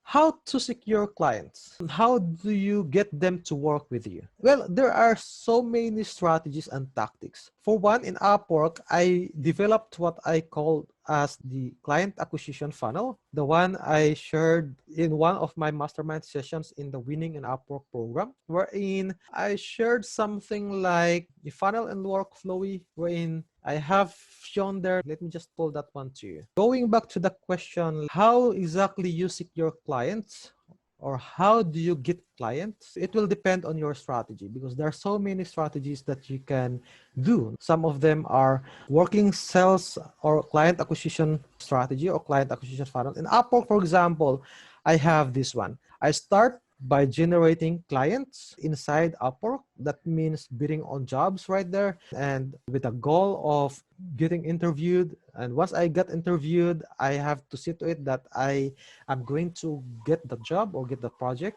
How to secure clients? How do you get them to work with you? Well, there are so many strategies and tactics. For one, in Upwork, I developed what I call as the client acquisition funnel, the one I shared in one of my mastermind sessions in the Winning in Upwork program, wherein I shared something like the funnel and workflowy, wherein I have shown there. Let me just pull that one to you. Going back to the question, how exactly you seek your clients, or how do you get clients? It will depend on your strategy, because there are so many strategies that you can do. Some of them are working sales or client acquisition strategy or client acquisition funnel. In Upwork, for example, I have this one. I start by generating clients inside Upwork. That means bidding on jobs right there, and with a goal of getting interviewed. And once I get interviewed, I have to see to it that I am going to get the job or get the project.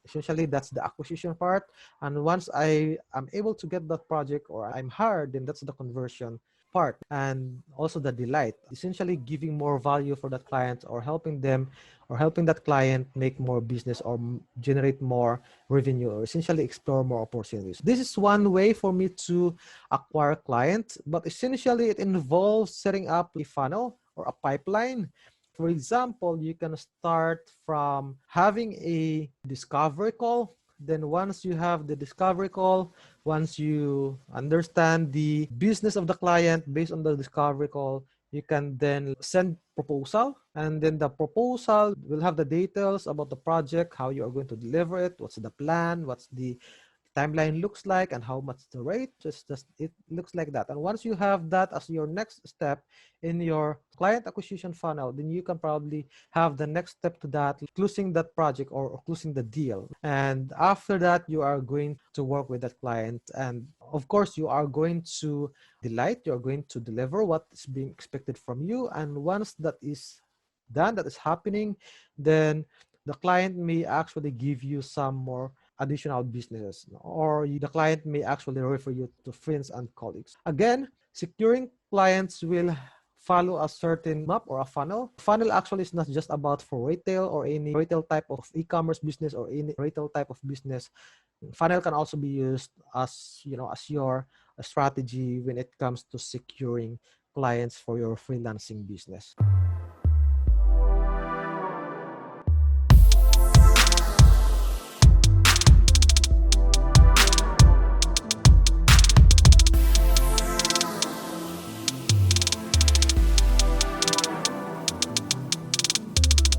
Essentially, that's the acquisition part. And once I am able to get that project or I'm hired, then that's the conversion part, and also the delight, essentially giving more value for that client, or helping them or helping that client make more business or generate more revenue, or essentially explore more opportunities. This is one way for me to acquire clients, but essentially it involves setting up a funnel or a pipeline. For example, you can start from having a discovery call. Then once you have the discovery call, once you understand the business of the client based on the discovery call, you can then send proposal, and then the proposal will have the details about the project, how you are going to deliver it, what's the plan, what's the timeline looks like, and how much the rate. Just it looks like that. And once you have that as your next step in your client acquisition funnel, then you can probably have the next step to that, closing that project or closing the deal. And after that, you are going to work with that client, and of course you are going to delight, you're going to deliver what is being expected from you. And once that is done, that is happening, then the client may actually give you some more additional businesses, or the client may actually refer you to friends and colleagues. Again, securing clients will follow a certain map or a funnel. Funnel actually is not just about for retail or any retail type of e-commerce business or any retail type of business. Funnel can also be used as, as your strategy when it comes to securing clients for your freelancing business.